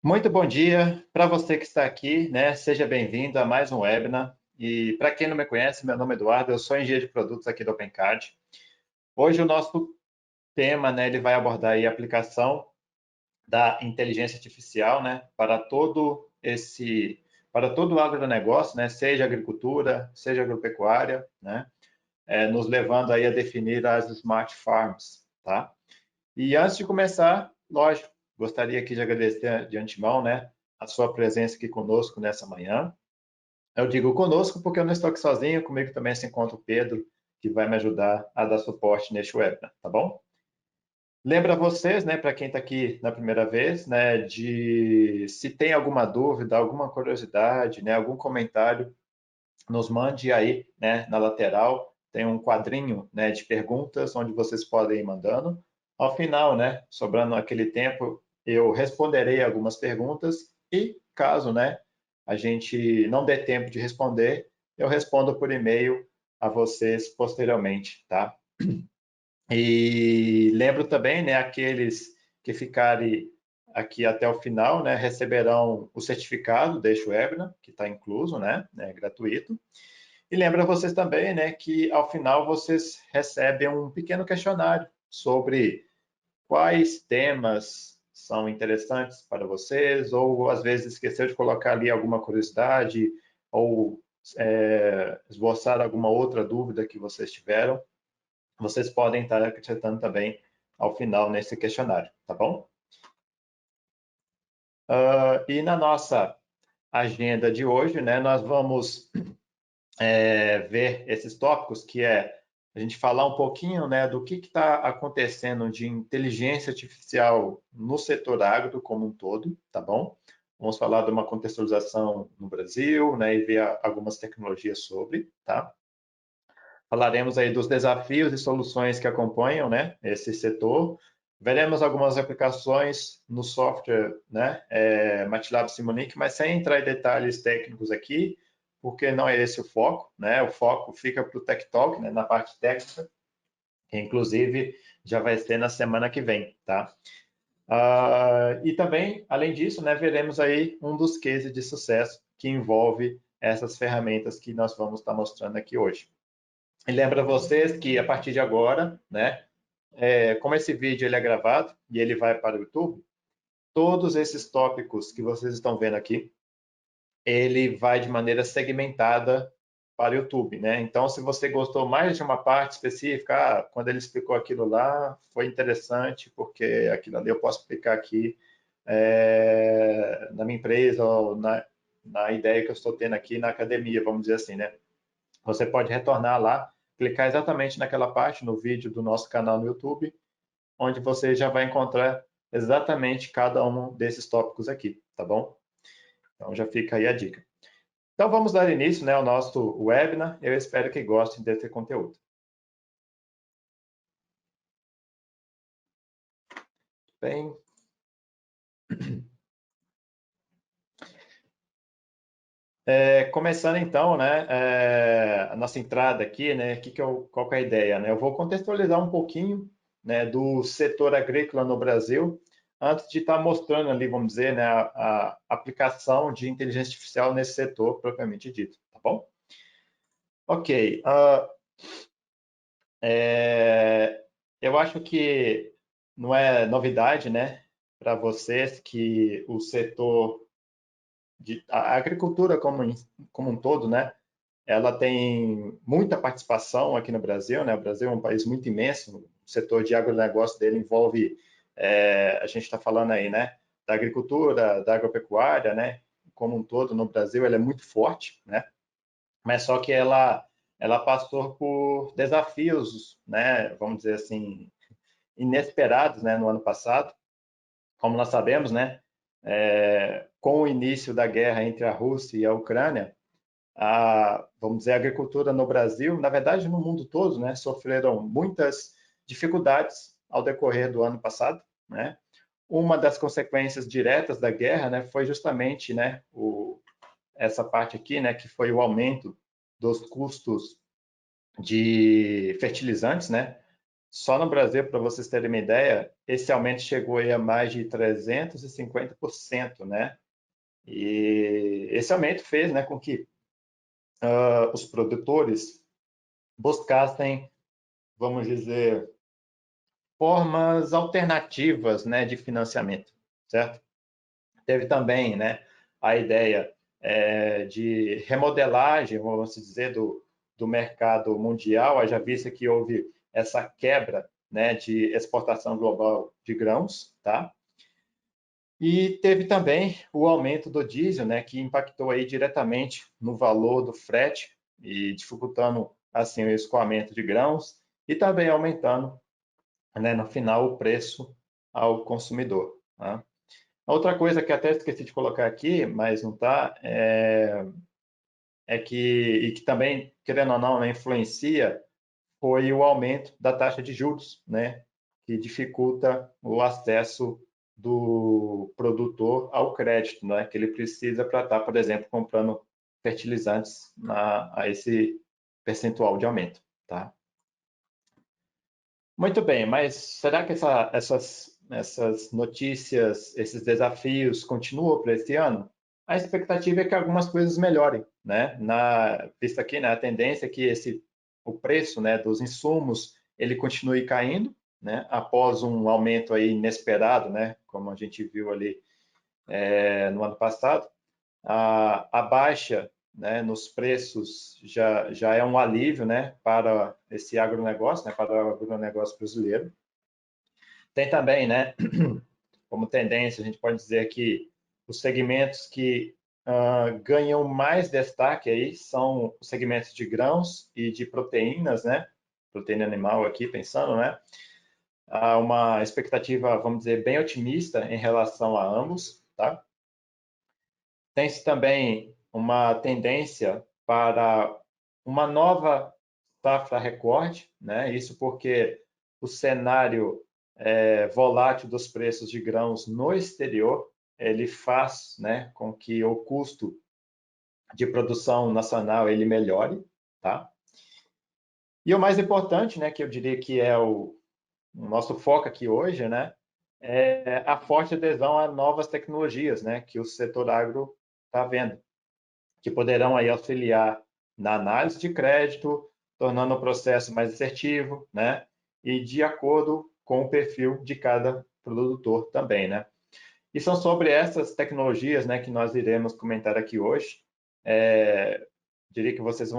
Muito bom dia para você que está aqui, né? Seja bem-vindo a mais um webinar. E para quem não me conhece, meu nome é Eduardo, eu sou engenheiro de produtos aqui do OpenCAD. Hoje o nosso tema, né, ele vai abordar aí a aplicação da inteligência artificial, né, para todo o agronegócio, né, seja agricultura, seja agropecuária, né, nos levando aí a definir as smart farms, tá? E antes de começar, lógico, gostaria aqui de agradecer de antemão, né, a sua presença aqui conosco nessa manhã. Eu digo conosco porque eu não estou aqui sozinho, comigo também se encontra o Pedro, que vai me ajudar a dar suporte neste webinar, tá bom? Lembra vocês, né, para quem está aqui na primeira vez, né, de se tem alguma dúvida, alguma curiosidade, né, algum comentário, nos mande aí, né, na lateral, tem um quadrinho, né, de perguntas onde vocês podem ir mandando. Ao final, né, sobrando aquele tempo, eu responderei algumas perguntas e, caso, né, a gente não dê tempo de responder, eu respondo por e-mail a vocês posteriormente, tá? E lembro também, né, aqueles que ficarem aqui até o final, né, receberão o certificado deste webinar, que está incluso, né, gratuito. E lembra vocês também, né, que ao final vocês recebem um pequeno questionário sobre quais temas são interessantes para vocês, ou às vezes esqueceu de colocar ali alguma curiosidade, ou esboçar alguma outra dúvida que vocês tiveram, vocês podem estar acrescentando também ao final nesse questionário, tá bom? E na nossa agenda de hoje, né, nós vamos ver esses tópicos, que é a gente falar um pouquinho, né, do que está acontecendo de inteligência artificial no setor agro como um todo, tá bom? Vamos falar de uma contextualização no Brasil, né, e ver algumas tecnologias sobre, tá? Falaremos aí dos desafios e soluções que acompanham, né, esse setor. Veremos algumas aplicações no software, né, MATLAB Simulink, mas sem entrar em detalhes técnicos aqui, porque não é esse o foco, né? O foco fica para o Tech Talk, né, na parte técnica, que inclusive já vai ser na semana que vem, tá? E também, além disso, né, veremos aí um dos cases de sucesso que envolve essas ferramentas que nós vamos estar mostrando aqui hoje. E lembra vocês que a partir de agora, né, como esse vídeo ele é gravado e ele vai para o YouTube, todos esses tópicos que vocês estão vendo aqui, ele vai de maneira segmentada para o YouTube, né? Então, se você gostou mais de uma parte específica, quando ele explicou aquilo lá, foi interessante, porque aquilo ali eu posso aplicar aqui na minha empresa ou na ideia que eu estou tendo aqui na academia, vamos dizer assim, né? Você pode retornar lá, clicar exatamente naquela parte no vídeo do nosso canal no YouTube, onde você já vai encontrar exatamente cada um desses tópicos aqui, tá bom? Então já fica aí a dica. Então vamos dar início, né, ao nosso webinar. Eu espero que gostem desse conteúdo. Bem, começando então, né, a nossa entrada aqui, né, qual que é a ideia, né? Eu vou contextualizar um pouquinho, né, do setor agrícola no Brasil, antes de estar mostrando ali, vamos dizer, né, a aplicação de inteligência artificial nesse setor propriamente dito, tá bom? Ok. Eu acho que não é novidade, né, para vocês que o setor a agricultura como um todo, né, ela tem muita participação aqui no Brasil, né? O Brasil é um país muito imenso, o setor de agronegócio dele envolve, a gente está falando aí, né, da agricultura, da agropecuária, né, como um todo no Brasil, ela é muito forte, né? Mas só que ela passou por desafios, né, vamos dizer assim, inesperados, né, no ano passado. Como nós sabemos, né, com o início da guerra entre a Rússia e a Ucrânia, vamos dizer, a agricultura no Brasil, na verdade no mundo todo, né, sofreram muitas dificuldades ao decorrer do ano passado, né? Uma das consequências diretas da guerra, né, foi justamente, né, essa parte aqui, né, que foi o aumento dos custos de fertilizantes, né? Só no Brasil, para vocês terem uma ideia, esse aumento chegou aí a mais de 350%, né? E esse aumento fez, né, com que os produtores buscassem, vamos dizer, formas alternativas, né, de financiamento, certo? Teve também, né, a ideia de remodelagem, vamos dizer, do mercado mundial, haja vista que houve essa quebra, né, de exportação global de grãos, tá? E teve também o aumento do diesel, né, que impactou aí diretamente no valor do frete e dificultando assim o escoamento de grãos e também aumentando, né, no final o preço ao consumidor. Tá? Outra coisa que até esqueci de colocar aqui, mas não está, e que também, querendo ou não, né, influencia, foi o aumento da taxa de juros, né, que dificulta o acesso do produtor ao crédito, né, que ele precisa para estar, por exemplo, comprando fertilizantes a esse percentual de aumento, tá? Muito bem, mas será que essas notícias, esses desafios continuam para esse ano? A expectativa é que algumas coisas melhorem, né? Vista aqui, né, a tendência é que o preço, né, dos insumos ele continue caindo, né? Após um aumento aí inesperado, né? Como a gente viu ali no ano passado, a baixa, né, nos preços já é um alívio, né, para esse agronegócio, né, para o agronegócio brasileiro. Tem também, né, como tendência, a gente pode dizer que os segmentos que ganham mais destaque aí são os segmentos de grãos e de proteínas, né, proteína animal aqui, pensando, né, há uma expectativa, vamos dizer, bem otimista em relação a ambos, tá? Tem-se também uma tendência para uma nova safra recorde, né? Isso porque o cenário volátil dos preços de grãos no exterior ele faz, né, com que o custo de produção nacional ele melhore, tá? E o mais importante, né, que eu diria que é o nosso foco aqui hoje, né, é a forte adesão a novas tecnologias, né, que o setor agro está vendo, que poderão aí auxiliar na análise de crédito, tornando o processo mais assertivo, né? E de acordo com o perfil de cada produtor também, né? E são sobre essas tecnologias, né, que nós iremos comentar aqui hoje. Diria que vocês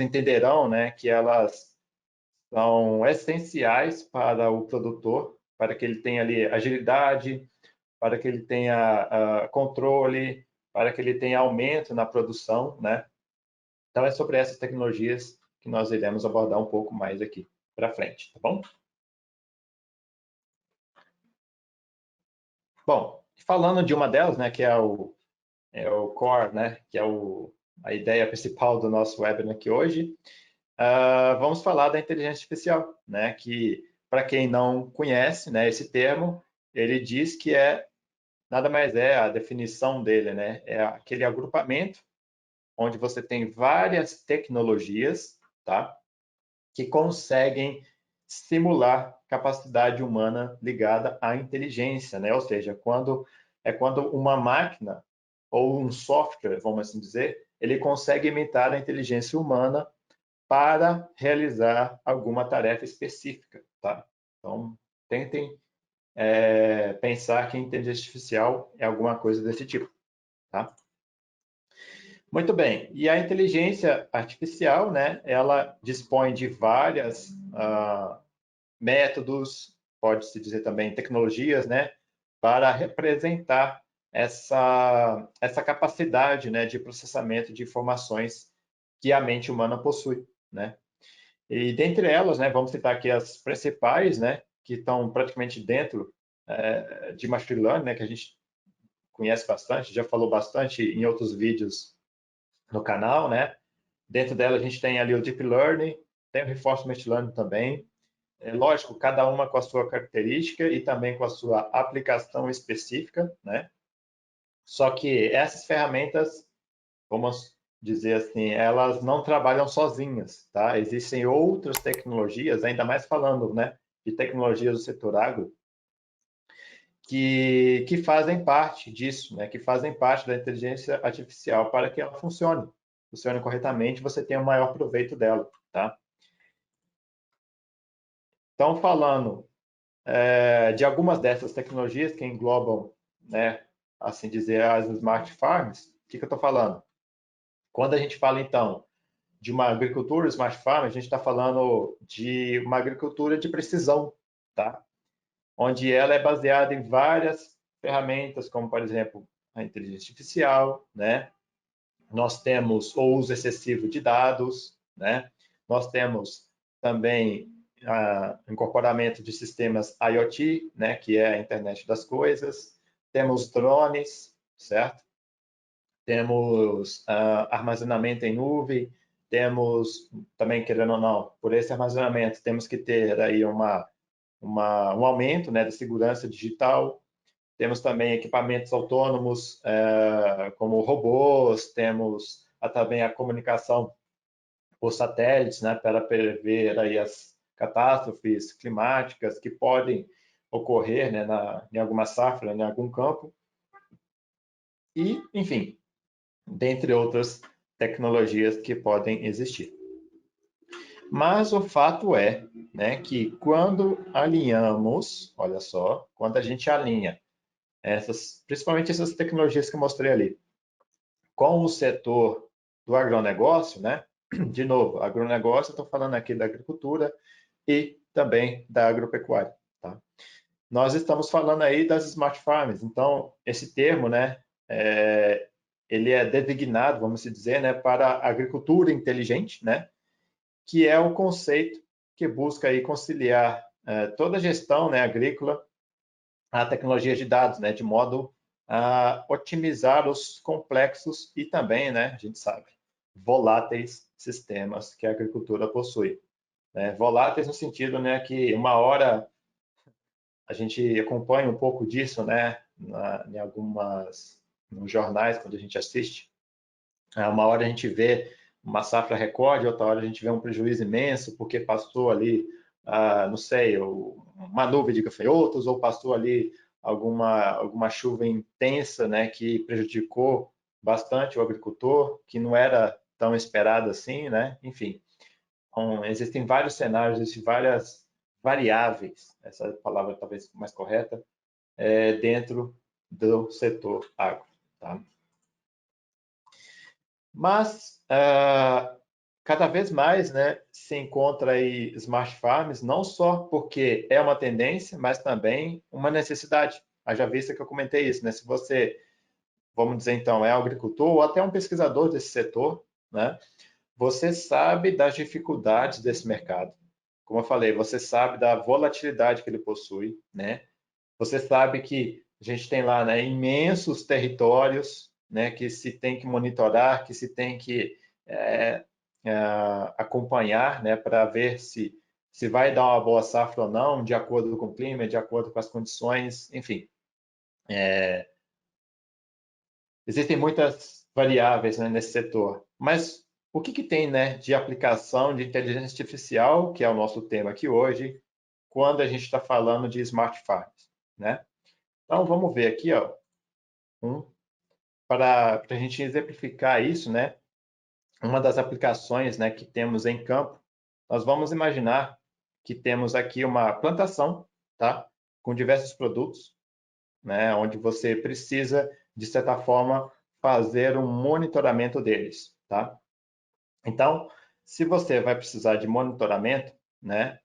entenderão, né, que elas são essenciais para o produtor, para que ele tenha ali agilidade, para que ele tenha controle, para que ele tenha aumento na produção, né? Então é sobre essas tecnologias que nós iremos abordar um pouco mais aqui para frente, tá bom? Bom, falando de uma delas, né, que é o core, né, que é a ideia principal do nosso webinar aqui hoje, vamos falar da inteligência artificial, né, que para quem não conhece, né, esse termo, ele diz que nada mais é a definição dele, né, é aquele agrupamento onde você tem várias tecnologias, tá, que conseguem simular capacidade humana ligada à inteligência, né? Ou seja, quando uma máquina ou um software, vamos assim dizer, ele consegue imitar a inteligência humana para realizar alguma tarefa específica, tá? Então, tentem pensar que inteligência artificial é alguma coisa desse tipo, tá? Muito bem. E a inteligência artificial, né? Ela dispõe de várias métodos, pode-se dizer também tecnologias, né, para representar essa capacidade, né, de processamento de informações que a mente humana possui, né? E dentre elas, né, vamos citar aqui as principais, né, que estão praticamente dentro de machine learning, né, que a gente conhece bastante, já falou bastante em outros vídeos no canal, né? Dentro dela a gente tem ali o deep learning, tem o reinforcement learning também, lógico, cada uma com a sua característica e também com a sua aplicação específica, né? Só que essas ferramentas, vamos dizer assim, elas não trabalham sozinhas, tá? Existem outras tecnologias, ainda mais falando, né, de tecnologias do setor agro, que fazem parte disso, né, que fazem parte da inteligência artificial para que ela funcione corretamente, você tenha o maior proveito dela, tá? Então, falando de algumas dessas tecnologias que englobam, né, assim dizer, as smart farms, o que eu estou falando? Quando a gente fala, então, de uma agricultura smart farm, a gente está falando de uma agricultura de precisão, tá? Onde ela é baseada em várias ferramentas, como, por exemplo, a inteligência artificial, né? Nós temos o uso excessivo de dados, né? Nós temos também incorporamento de sistemas IoT, né? Que é a internet das coisas. Temos drones, certo? Temos armazenamento em nuvem, temos também, querendo ou não, por esse armazenamento, temos que ter aí um aumento, né, da segurança digital. Temos também equipamentos autônomos, como robôs, temos também a comunicação por satélites, né, para prever aí as catástrofes climáticas que podem ocorrer, né, em alguma safra, em algum campo. E, enfim, dentre outras tecnologias que podem existir. Mas o fato é, né, que quando alinhamos, olha só, quando a gente alinha principalmente essas tecnologias que eu mostrei ali, com o setor do agronegócio, né? De novo, agronegócio, eu estou falando aqui da agricultura e também da agropecuária, tá? Nós estamos falando aí das smart farms, então esse termo, né, ele é designado, vamos dizer, né, para a agricultura inteligente, né, que é o conceito que busca aí conciliar toda a gestão, né, agrícola, a tecnologia de dados, né, de modo a otimizar os complexos e também, né, a gente sabe, voláteis sistemas que a agricultura possui. Né? Voláteis no sentido, né, que uma hora a gente acompanha um pouco disso, né, em nos jornais, quando a gente assiste. Uma hora a gente vê uma safra recorde, outra hora a gente vê um prejuízo imenso, porque passou ali, não sei, uma nuvem de gafanhotos, ou passou ali alguma chuva intensa, né, que prejudicou bastante o agricultor, que não era tão esperado assim, né? Enfim, então, existem vários cenários, existem várias variáveis, essa palavra talvez mais correta, dentro do setor agro, tá? Mas cada vez mais, né, se encontra aí smart farms, não só porque é uma tendência, mas também uma necessidade. Haja vista que eu comentei isso, né? Se você, vamos dizer então, é agricultor ou até um pesquisador desse setor, né? Você sabe das dificuldades desse mercado. Como eu falei, você sabe da volatilidade que ele possui, né? Você sabe que a gente tem lá, né, imensos territórios, né, que se tem que monitorar, que se tem que acompanhar, né, para ver se vai dar uma boa safra ou não, de acordo com o clima, de acordo com as condições, enfim. Existem muitas variáveis, né, nesse setor, mas o que tem, né, de aplicação de inteligência artificial, que é o nosso tema aqui hoje, quando a gente está falando de smart farms, né? Então, vamos ver aqui, ó, para a gente exemplificar isso, né? Uma das aplicações, né, que temos em campo, nós vamos imaginar que temos aqui uma plantação, tá? Com diversos produtos, né? Onde você precisa, de certa forma, fazer um monitoramento deles, tá? Então, se você vai precisar de monitoramento, né?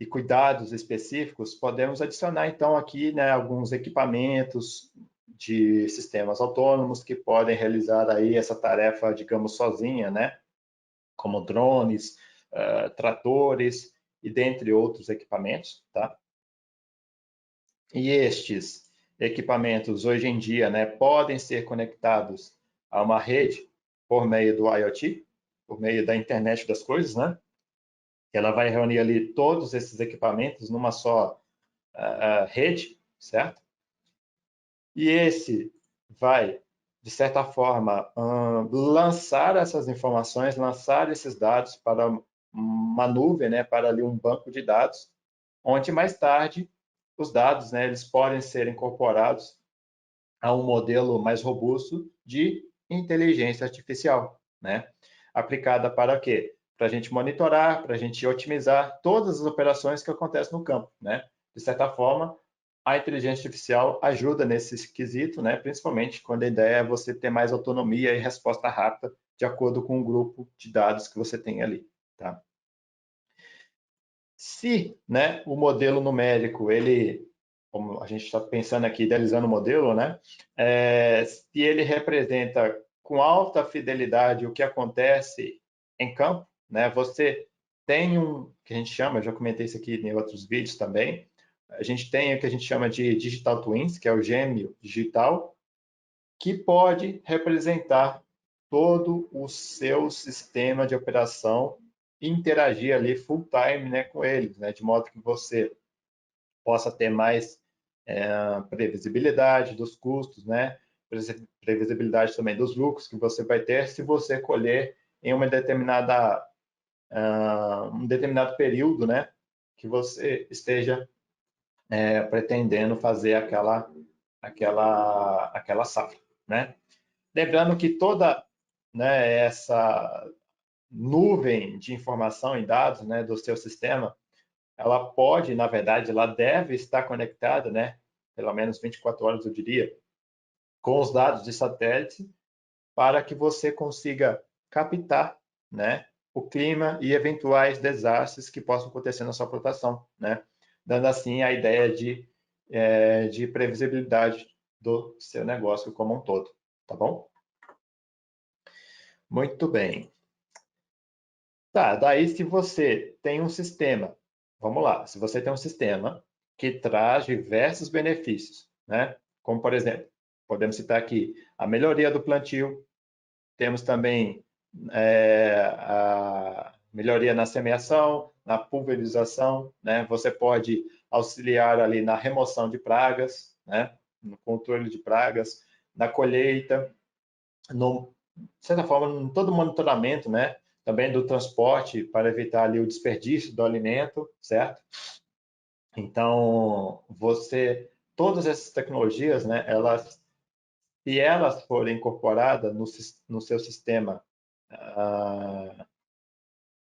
E cuidados específicos, podemos adicionar então aqui, né, alguns equipamentos de sistemas autônomos que podem realizar aí essa tarefa, digamos, sozinha, né, como drones, tratores e dentre outros equipamentos, tá? E estes equipamentos hoje em dia, né, podem ser conectados a uma rede por meio do IoT, por meio da internet das coisas, né? Ela vai reunir ali todos esses equipamentos numa só rede, certo? E esse vai de certa forma, lançar essas informações, lançar esses dados para uma nuvem, né, para ali um banco de dados, onde mais tarde os dados, né, eles podem ser incorporados a um modelo mais robusto de inteligência artificial, né? Aplicada para quê? Para a gente monitorar, para a gente otimizar todas as operações que acontecem no campo, né? De certa forma, a inteligência artificial ajuda nesse quesito, né? Principalmente quando a ideia é você ter mais autonomia e resposta rápida de acordo com o grupo de dados que você tem ali, tá? Se, né, o modelo numérico, ele, como a gente está pensando aqui, idealizando o modelo, né, se ele representa com alta fidelidade o que acontece em campo, né, você tem que a gente chama, eu já comentei isso aqui em outros vídeos também, a gente tem o que a gente chama de digital twins, que é o gêmeo digital, que pode representar todo o seu sistema de operação e interagir ali full time, né, com eles, né, de modo que você possa ter mais previsibilidade dos custos, né, previsibilidade também dos lucros que você vai ter se você colher em uma determinada um determinado período, né, que você esteja pretendendo fazer aquela safra, né? Lembrando que toda, né, essa nuvem de informação e dados, né, do seu sistema, ela pode, na verdade, ela deve estar conectada, né, pelo menos 24 horas, eu diria, com os dados de satélite, para que você consiga captar, né, o clima e eventuais desastres que possam acontecer na sua plantação, né, dando assim a ideia de previsibilidade do seu negócio como um todo, tá bom? Muito bem. Tá, daí se você tem um sistema, vamos lá, se você tem um sistema que traz diversos benefícios, né? Como, por exemplo, podemos citar aqui a melhoria do plantio, temos também a melhoria na semeação, na pulverização, né? Você pode auxiliar ali na remoção de pragas, né? No controle de pragas, na colheita, no, de certa forma, em todo o monitoramento, né? Também do transporte para evitar ali o desperdício do alimento, certo? Então, todas essas tecnologias, né? Se elas forem incorporadas no seu sistema,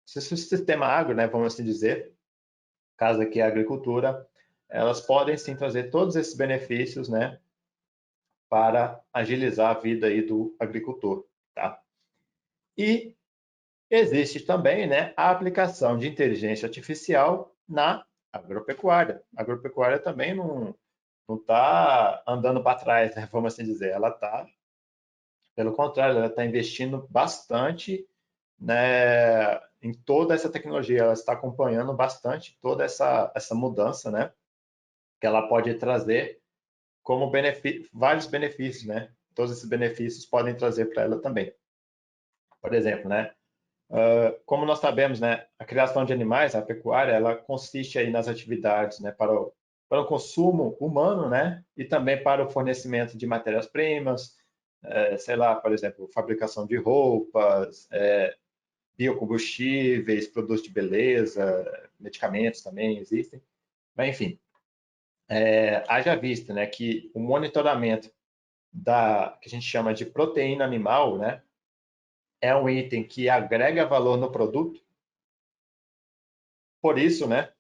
sistema agro, né? Vamos assim dizer, caso aqui é a agricultura, elas podem sim trazer todos esses benefícios, né? Para agilizar a vida aí do agricultor, tá? E existe também, né, a aplicação de inteligência artificial na agropecuária. A agropecuária também não está andando para trás, né, vamos assim dizer. Ela está, pelo contrário, ela está investindo bastante, né, em toda essa tecnologia. Ela está acompanhando bastante toda essa mudança, né, que ela pode trazer como vários benefícios, né? Todos esses benefícios podem trazer para ela também. Por exemplo, né, como nós sabemos, né, a criação de animais, a pecuária, ela consiste aí nas atividades, né, para o consumo humano, né, e também para o fornecimento de matérias-primas, sei lá, por exemplo, fabricação de roupas, biocombustíveis, produtos de beleza, medicamentos também existem. Mas, enfim, haja vista, né, que o monitoramento que a gente chama de proteína animal, né, é um item que agrega valor no produto. Por isso, né,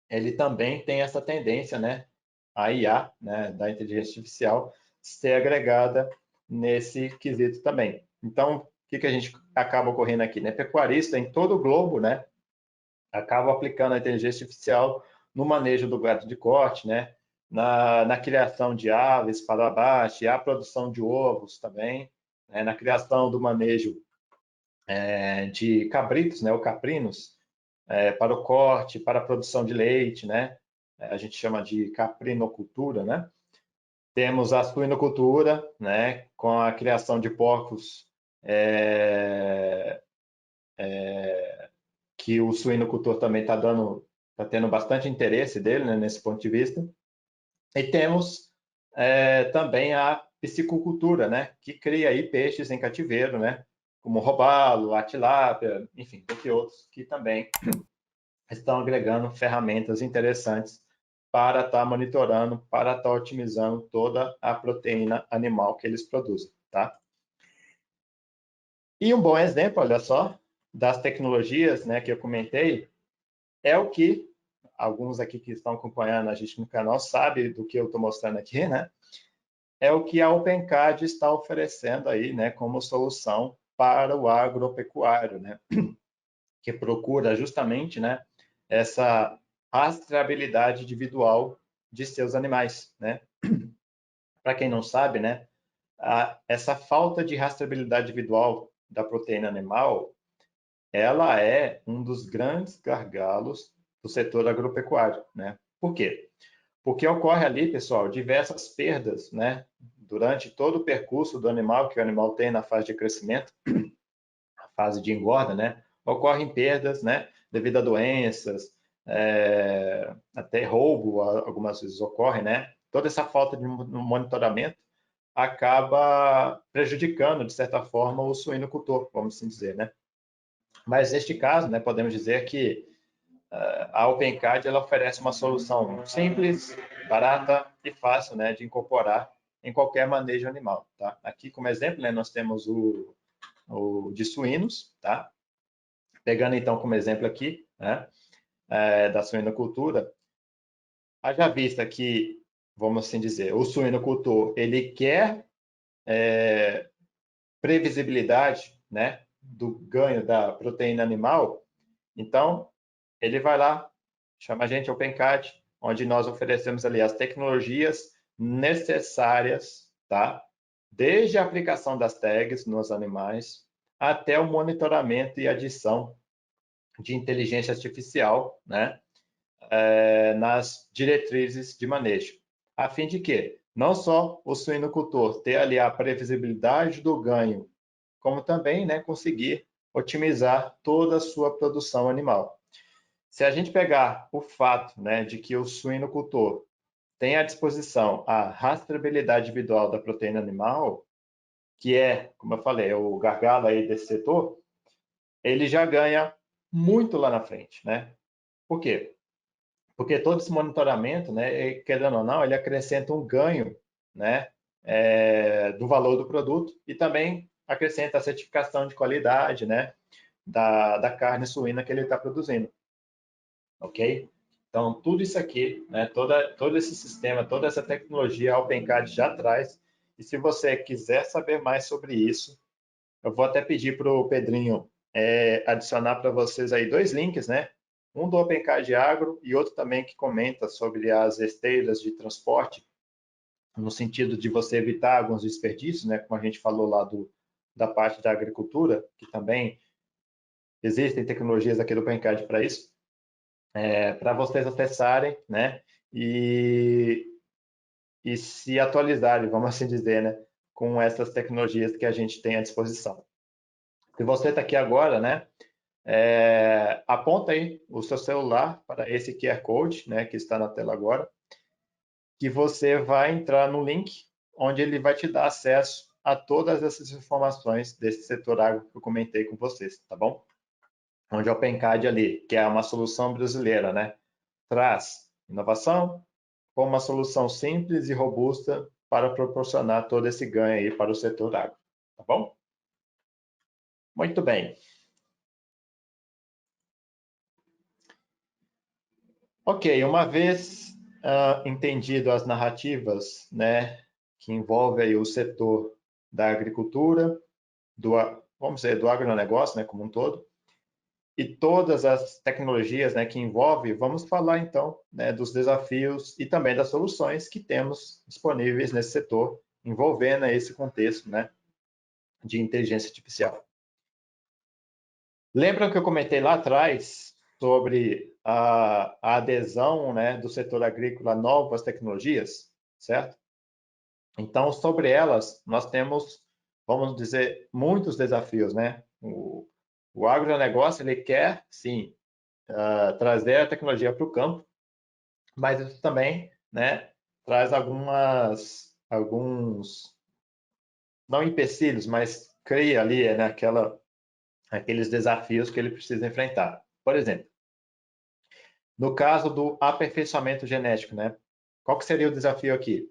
ele também tem essa tendência, né, a IA, né, da inteligência artificial, ser agregada nesse quesito também. Então, o que a gente acaba ocorrendo aqui, né? Pecuarista em todo o globo, né, acaba aplicando a inteligência artificial no manejo do gado de corte, né, na criação de aves para abate, a produção de ovos também, né, na criação do manejo de cabritos, né, ou caprinos, para o corte, para a produção de leite, né? A gente chama de caprinocultura, né? Temos a suinocultura, né? Com a criação de porcos, que o suinocultor também está tendo bastante interesse dele, né, nesse ponto de vista. E temos também a piscicultura, né, que cria aí peixes em cativeiro, né, como o robalo, a tilápia, enfim, entre outros que também estão agregando ferramentas interessantes para estar monitorando, para estar otimizando toda a proteína animal que eles produzem, tá? E um bom exemplo, olha só, das tecnologias, né, que eu comentei, é o que alguns aqui que estão acompanhando a gente no canal sabem do que eu estou mostrando aqui, né? É o que a OpenCAD está oferecendo aí, né, como solução para o agropecuário, né? Que procura justamente, né, essa rastreabilidade individual de seus animais, né? Para quem não sabe, né, essa falta de rastreabilidade individual da proteína animal, ela é um dos grandes gargalos do setor agropecuário, né? Por quê? Porque ocorre ali, pessoal, diversas perdas, né, durante todo o percurso do animal que o animal tem na fase de crescimento, a fase de engorda, né? Ocorrem perdas, né, devido a doenças, até roubo, algumas vezes ocorre, né? Toda essa falta de monitoramento acaba prejudicando, de certa forma, o suinocultor, vamos assim dizer, né? Mas neste caso, né, podemos dizer que a OpenCAD ela oferece uma solução simples, barata e fácil, né, de incorporar em qualquer manejo animal, tá? Aqui como exemplo, né, nós temos o de suínos, tá? Pegando então como exemplo aqui, né, da suinocultura, haja vista que, vamos assim dizer, o suinocultor ele quer previsibilidade, né, do ganho da proteína animal, então ele vai lá, chama a gente OpenCAD, onde nós oferecemos ali as tecnologias necessárias, tá? Desde a aplicação das tags nos animais até o monitoramento e adição de inteligência artificial, né? Nas diretrizes de manejo, a fim de que não só o suinocultor ter ali a previsibilidade do ganho, como também, né, conseguir otimizar toda a sua produção animal. Se a gente pegar o fato, né, de que o suinocultor tem à disposição a rastreabilidade individual da proteína animal, que é, como eu falei, o gargalo aí desse setor, ele já ganha muito lá na frente, né? Por quê? Porque todo esse monitoramento, né, querendo ou não, ele acrescenta um ganho, né, do valor do produto e também acrescenta a certificação de qualidade, né, da carne suína que ele está produzindo, ok? Então, tudo isso aqui, né, todo esse sistema, toda essa tecnologia a OpenCAD já traz. E se você quiser saber mais sobre isso, eu vou até pedir para o Pedrinho adicionar para vocês aí dois links, né? Um do OpenCAD Agro e outro também que comenta sobre as esteiras de transporte, no sentido de você evitar alguns desperdícios, né? Como a gente falou lá da parte da agricultura, que também existem tecnologias aqui do OpenCAD para isso, para vocês acessarem, né? E, e se atualizarem, vamos assim dizer, né? Com essas tecnologias que a gente tem à disposição. Se você está aqui agora, né? Aponta aí o seu celular para esse QR Code, né, que está na tela agora, que você vai entrar no link onde ele vai te dar acesso a todas essas informações desse setor agro que eu comentei com vocês, tá bom? Onde a OpenCAD ali, que é uma solução brasileira, né, traz inovação com uma solução simples e robusta para proporcionar todo esse ganho aí para o setor agro, tá bom? Muito bem. Ok, uma vez entendido as narrativas, né, que envolvem aí o setor da agricultura, vamos dizer, do agronegócio, né, como um todo, e todas as tecnologias, né, que envolve, vamos falar então, né, dos desafios e também das soluções que temos disponíveis nesse setor, envolvendo esse contexto, né, de inteligência artificial. Lembram que eu comentei lá atrás sobre a adesão, né, do setor agrícola a novas tecnologias, certo? Então, sobre elas, nós temos, vamos dizer, muitos desafios, né? O agronegócio, ele quer, sim, trazer a tecnologia para o campo, mas isso também, né, traz alguns não empecilhos, mas cria ali, né, aqueles desafios que ele precisa enfrentar. Por exemplo, no caso do aperfeiçoamento genético, né? Qual que seria o desafio aqui?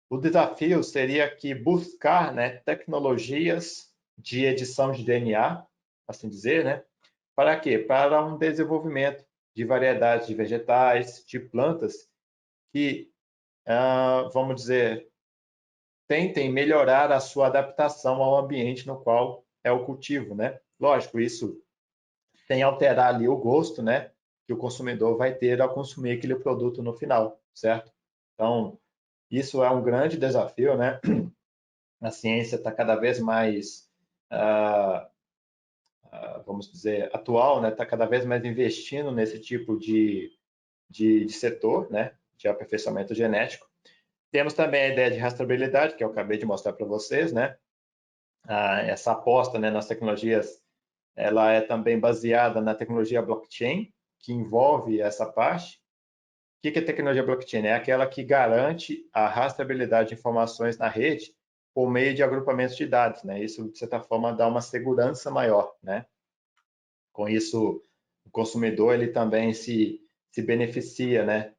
O desafio seria que buscar, né, tecnologias de edição de DNA, assim dizer, né? Para quê? Para um desenvolvimento de variedades de vegetais, de plantas que, vamos dizer, tentem melhorar a sua adaptação ao ambiente no qual é o cultivo, né? Lógico, isso sem alterar ali o gosto, né, que o consumidor vai ter ao consumir aquele produto no final, certo? Então, isso é um grande desafio, né? A ciência está cada vez mais, vamos dizer, atual, né? Está cada vez mais investindo nesse tipo de setor, né? De aperfeiçoamento genético. Temos também a ideia de rastreabilidade, que eu acabei de mostrar para vocês, né? Essa aposta, né, nas tecnologias, ela é também baseada na tecnologia blockchain, que envolve essa parte. O que é tecnologia blockchain? É aquela que garante a rastreabilidade de informações na rede por meio de agrupamentos de dados, né? Isso, de certa forma, dá uma segurança maior, né? Com isso, o consumidor, ele também se beneficia, né?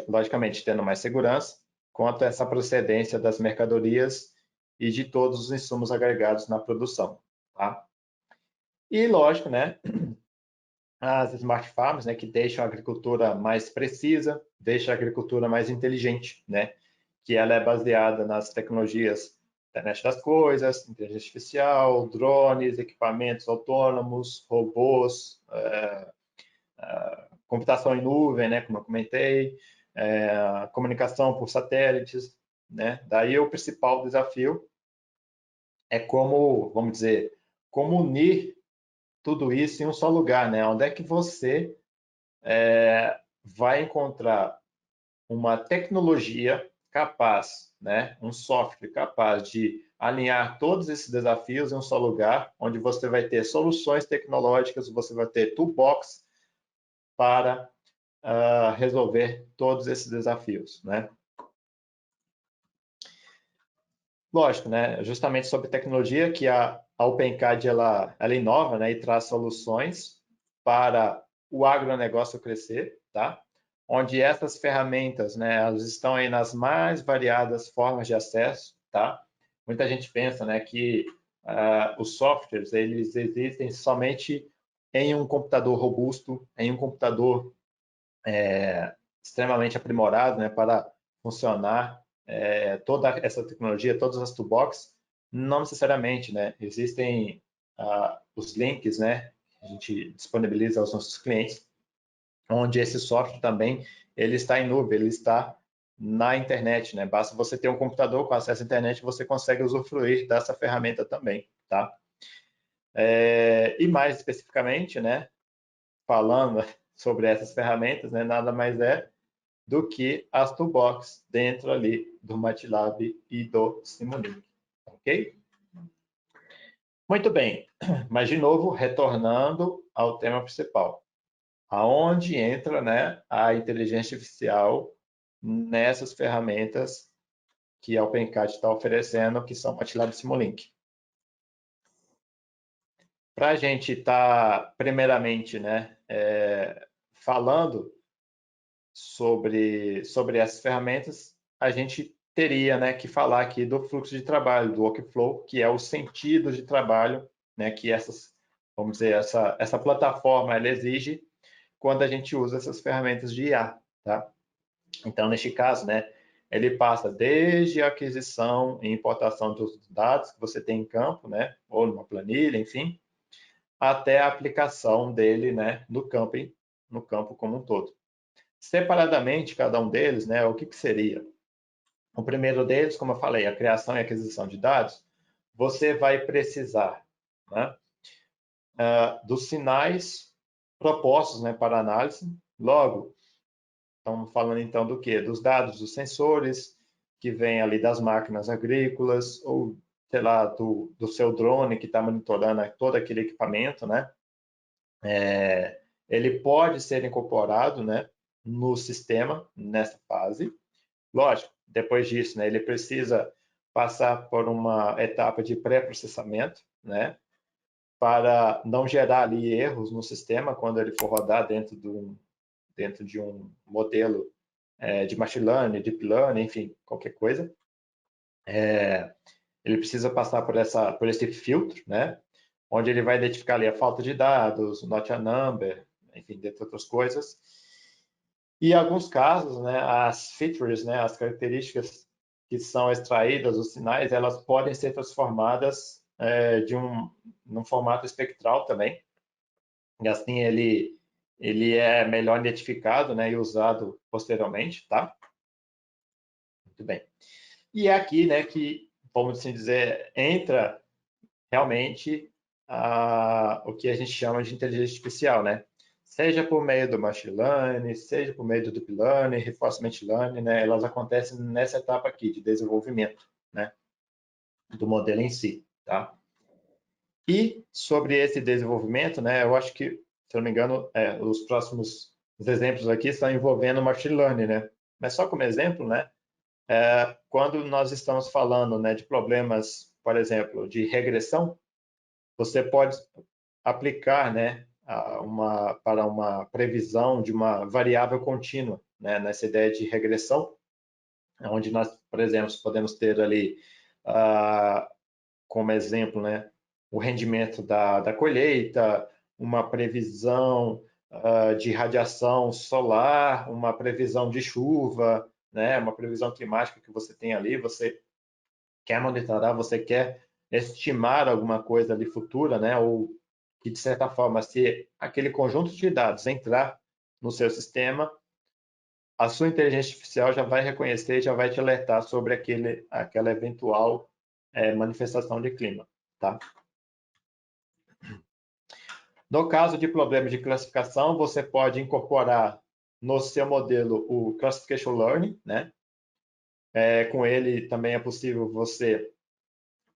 Logicamente, tendo mais segurança, quanto a essa procedência das mercadorias e de todos os insumos agregados na produção, tá? E, lógico, né? As smart farms, né, que deixam a agricultura mais precisa, deixam a agricultura mais inteligente, né, que ela é baseada nas tecnologias internet das coisas, inteligência artificial, drones, equipamentos autônomos, robôs, computação em nuvem, né, como eu comentei, comunicação por satélites, né. Daí o principal desafio é como, vamos dizer, como unir tudo isso em um só lugar, né? Onde é que você vai encontrar uma tecnologia capaz, né, um software capaz de alinhar todos esses desafios em um só lugar, onde você vai ter soluções tecnológicas, você vai ter toolbox para resolver todos esses desafios, né? Lógico, né? Justamente sobre tecnologia que a OpenCAD ela inova, né, e traz soluções para o agronegócio crescer, tá? Onde essas ferramentas, né, elas estão aí nas mais variadas formas de acesso, tá? Muita gente pensa, né, que os softwares eles existem somente em um computador robusto, em um computador extremamente aprimorado, né, para funcionar toda essa tecnologia, todas as toolbox, não necessariamente, né? Existem os links, né? A gente disponibiliza aos nossos clientes, onde esse software também ele está em nuvem, ele está na internet, né? Basta você ter um computador com acesso à internet, você consegue usufruir dessa ferramenta também, tá? E mais especificamente, né? Falando sobre essas ferramentas, né? Nada mais é do que as toolbox dentro ali do MATLAB e do Simulink, ok? Muito bem, mas de novo, retornando ao tema principal, aonde entra, né, a inteligência artificial nessas ferramentas que a OpenCAD está oferecendo, que são MATLAB e Simulink. Para a gente estar, primeiramente, né, falando sobre essas ferramentas, a gente teria, né, que falar aqui do fluxo de trabalho, do workflow, que é o sentido de trabalho, né, que essas, vamos dizer, essa plataforma ela exige quando a gente usa essas ferramentas de IA, tá? Então, neste caso, né, ele passa desde a aquisição e importação dos dados que você tem em campo, né, ou numa planilha, enfim, até a aplicação dele, né, no campo como um todo. Separadamente, cada um deles, né, o que seria? O primeiro deles, como eu falei, a criação e aquisição de dados, você vai precisar, né, dos sinais propostos, né, para análise. Logo, estamos falando então do quê? Dos dados dos sensores que vêm ali das máquinas agrícolas ou, sei lá, do seu drone que está monitorando todo aquele equipamento, né? Ele pode ser incorporado, né, no sistema nessa fase. Lógico, depois disso, né, ele precisa passar por uma etapa de pré-processamento, né, para não gerar ali erros no sistema quando ele for rodar dentro de um modelo de machine learning, deep learning, enfim, qualquer coisa. Ele precisa passar por esse filtro, né, onde ele vai identificar ali a falta de dados, not a number, enfim, dentre outras coisas. E em alguns casos, né, as features, né, as características que são extraídas, os sinais, elas podem ser transformadas num formato espectral também. E assim ele é melhor identificado, né, e usado posteriormente, tá? Muito bem. E é aqui, né, que, vamos assim dizer, entra realmente o que a gente chama de inteligência artificial, né? Seja por meio do machine learning, seja por meio do deep learning, reinforcement learning, né? Elas acontecem nessa etapa aqui de desenvolvimento, né? Do modelo em si, tá? E sobre esse desenvolvimento, né? Eu acho que, se não me engano, os próximos exemplos aqui estão envolvendo machine learning, né? Mas só como exemplo, né? Quando nós estamos falando, né, de problemas, por exemplo, de regressão, você pode aplicar, né, para uma previsão de uma variável contínua, né, nessa ideia de regressão, onde nós, por exemplo, podemos ter ali como exemplo, né, o rendimento da colheita, uma previsão de radiação solar, uma previsão de chuva, né, uma previsão climática que você tem ali, você quer monitorar, você quer estimar alguma coisa ali futura, né, ou que de certa forma, se aquele conjunto de dados entrar no seu sistema, a sua inteligência artificial já vai reconhecer e já vai te alertar sobre aquela eventual manifestação de clima, tá? No caso de problemas de classificação, você pode incorporar no seu modelo o Classification Learning, né? Com ele também é possível você,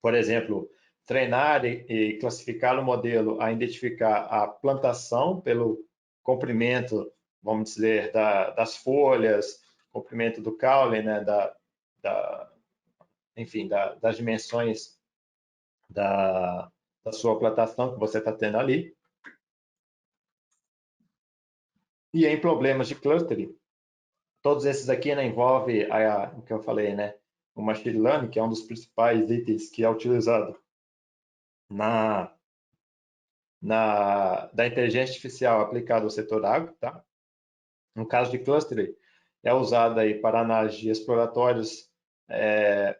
por exemplo, treinar e classificar o modelo a identificar a plantação pelo comprimento, vamos dizer, das folhas, comprimento do caule, né? Enfim, das dimensões da sua plantação que você está tendo ali. E em problemas de clustering, todos esses aqui, né, envolve o que eu falei, né, o machine learning, que é um dos principais itens que é utilizado da inteligência artificial aplicada ao setor agro, tá? No caso de clustering, é usado aí para análise de exploratórios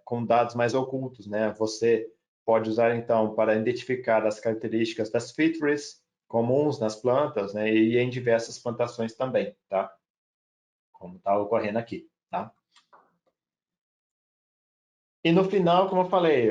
com dados mais ocultos, né? Você pode usar então para identificar as características das features comuns nas plantas, né? E em diversas plantações também, tá? Como está ocorrendo aqui, tá? E no final, como eu falei,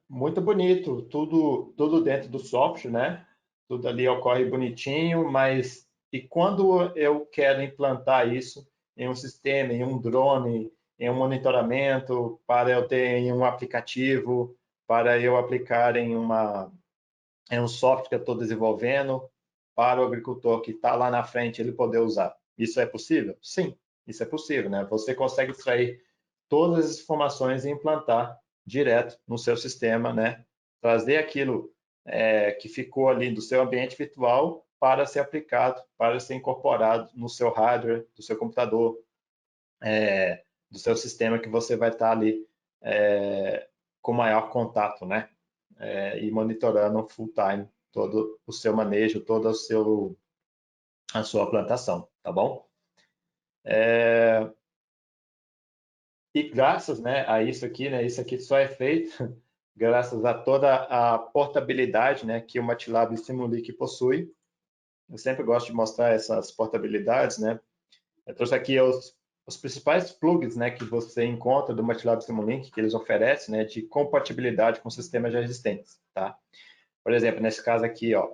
muito bonito, tudo dentro do software, né? Tudo ali ocorre bonitinho, mas e quando eu quero implantar isso em um sistema, em um drone, em um monitoramento, para eu ter em um aplicativo, para eu aplicar em um software que eu estou desenvolvendo, para o agricultor que está lá na frente ele poder usar. Isso é possível? Sim, isso é possível, né? Você consegue extrair todas as informações e implantar direto no seu sistema, né? Trazer aquilo que ficou ali do seu ambiente virtual para ser aplicado, para ser incorporado no seu hardware, do seu computador, do seu sistema que você vai estar ali com maior contato, né? E monitorando full time todo o seu manejo, toda a sua plantação, tá bom? E graças, né, a isso aqui, né, isso aqui só é feito graças a toda a portabilidade, né, que o MATLAB Simulink possui. Eu sempre gosto de mostrar essas portabilidades, né? Eu trouxe aqui os principais plugins, né, que você encontra do MATLAB Simulink, que eles oferecem, né, de compatibilidade com sistemas já existentes, tá? Por exemplo, nesse caso aqui, ó,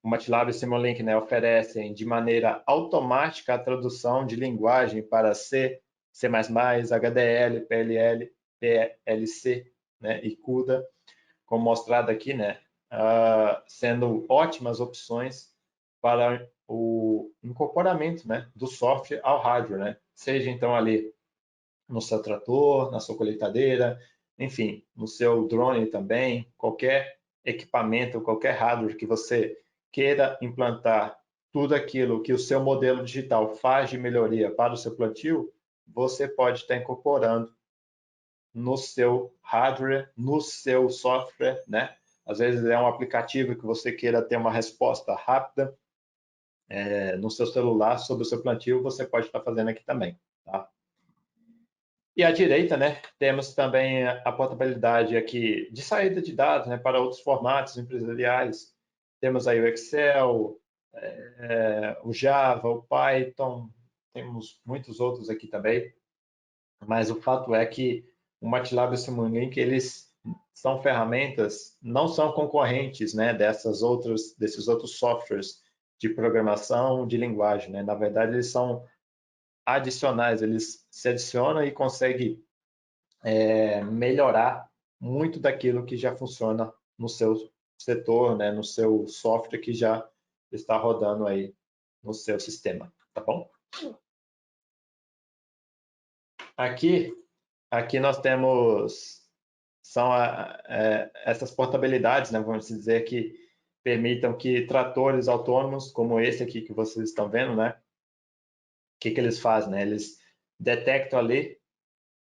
o MATLAB e o Simulink, né, oferecem de maneira automática a tradução de linguagem para C, C++, HDL, PLL, PLC, né, e CUDA, como mostrado aqui, né, sendo ótimas opções para o incorporamento, né, do software ao hardware, né, seja então ali no seu trator, na sua colheitadeira, enfim, no seu drone também, qualquer equipamento, qualquer hardware que você queira implantar tudo aquilo que o seu modelo digital faz de melhoria para o seu plantio, você pode estar incorporando no seu hardware, no seu software, né? Às vezes é um aplicativo que você queira ter uma resposta rápida no seu celular sobre o seu plantio, você pode estar fazendo aqui também, tá? E à direita, né, temos também a portabilidade aqui de saída de dados, né, para outros formatos empresariais. Temos aí o Excel, o Java, o Python, temos muitos outros aqui também. Mas o fato é que o MATLAB e o Simulink, eles são ferramentas, não são concorrentes, né, desses outros softwares de programação de linguagem, né? Na verdade, eles são adicionais, eles se adicionam e conseguem melhorar muito daquilo que já funciona no seu setor, né, no seu software que já está rodando aí no seu sistema, tá bom? Aqui nós temos essas portabilidades, né, vamos dizer, que permitam que tratores autônomos, como esse aqui que vocês estão vendo, né, o que eles fazem, né? Eles detectam ali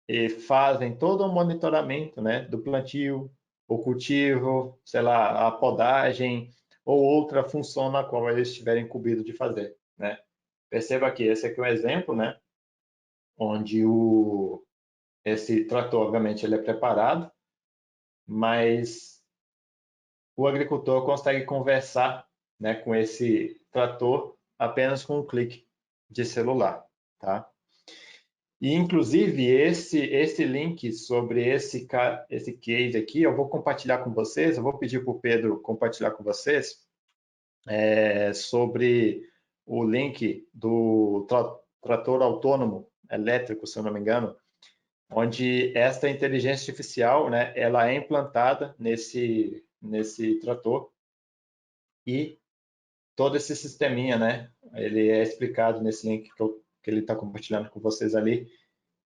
e fazem todo o monitoramento, né, do plantio, o cultivo, sei lá, a podagem ou outra função na qual eles estiverem incumbidos de fazer, né? Perceba que esse aqui é um exemplo, né, onde esse trator, obviamente, ele é preparado, mas o agricultor consegue conversar, né, com esse trator apenas com um clique de celular, tá? E, inclusive, esse link sobre esse case aqui, eu vou compartilhar com vocês, eu vou pedir para o Pedro compartilhar com vocês sobre o link do trator autônomo elétrico, se eu não me engano, onde esta inteligência artificial, né, ela é implantada nesse trator e todo esse sisteminha, né, ele é explicado nesse link que ele está compartilhando com vocês ali,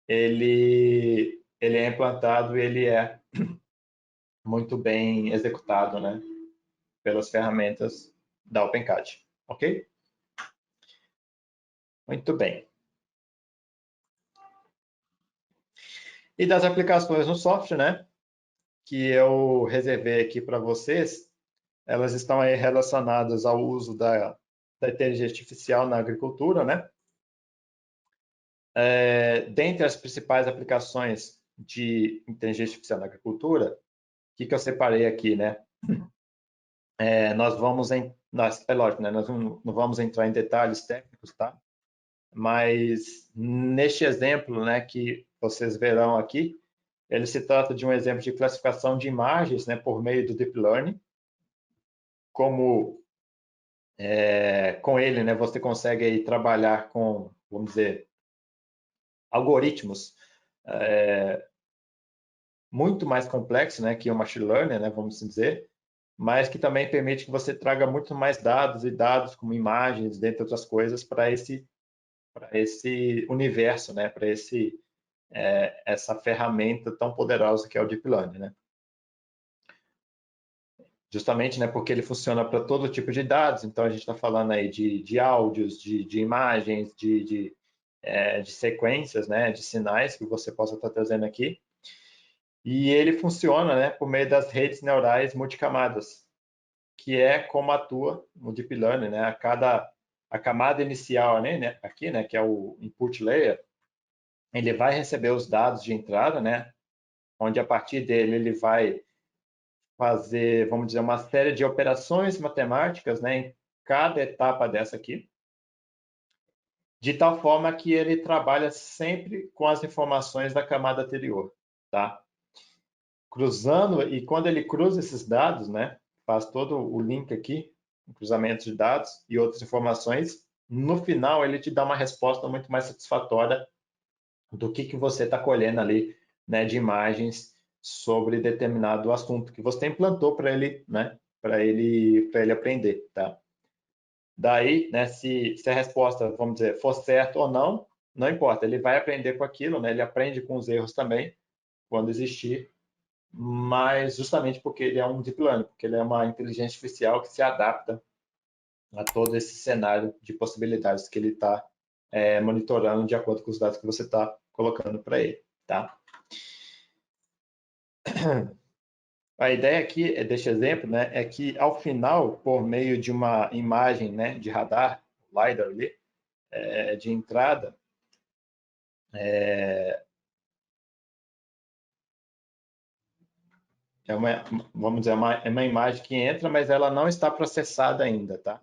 ele é implantado e ele é muito bem executado, né, pelas ferramentas da OpenCAD, ok? Muito bem. E das aplicações no software, né, que eu reservei aqui para vocês, elas estão aí relacionadas ao uso da inteligência artificial na agricultura, né? Dentre as principais aplicações de inteligência artificial na agricultura, o que eu separei aqui, né? É lógico, né? Nós não vamos entrar em detalhes técnicos, tá? Mas neste exemplo, né, que vocês verão aqui, ele se trata de um exemplo de classificação de imagens, né, por meio do Deep Learning. Como com ele, né, você consegue aí trabalhar com, vamos dizer, algoritmos muito mais complexos, né, que o machine learning, né, vamos dizer, mas que também permite que você traga muito mais dados e dados como imagens, dentre outras coisas, para esse universo, né, para essa ferramenta tão poderosa que é o Deep Learning, né? Justamente, né, porque ele funciona para todo tipo de dados, então a gente está falando aí de áudios, de imagens, de sequências, né, de sinais que você possa estar trazendo aqui. E ele funciona, né, por meio das redes neurais multicamadas, que é como atua no Deep Learning, né? A camada inicial, né, aqui, né, que é o input layer, ele vai receber os dados de entrada, né, onde a partir dele ele vai fazer, vamos dizer, uma série de operações matemáticas, né, em cada etapa dessa aqui, de tal forma que ele trabalha sempre com as informações da camada anterior, tá? Cruzando, e quando ele cruza esses dados, né, faz todo o link aqui, o cruzamento de dados e outras informações, no final ele te dá uma resposta muito mais satisfatória do que você está colhendo ali, né, de imagens sobre determinado assunto que você implantou para ele, né, para ele aprender, tá? Daí, né, se a resposta, vamos dizer, for certa ou não, não importa, ele vai aprender com aquilo, né? Ele aprende com os erros também, quando existir, mas justamente porque ele é um deep learning, porque ele é uma inteligência artificial que se adapta a todo esse cenário de possibilidades que ele está monitorando de acordo com os dados que você está colocando para ele, tá? A ideia aqui deste exemplo, né, é que ao final, por meio de uma imagem, né, de radar, LiDAR ali, de entrada, vamos dizer, é uma imagem que entra, mas ela não está processada ainda, tá?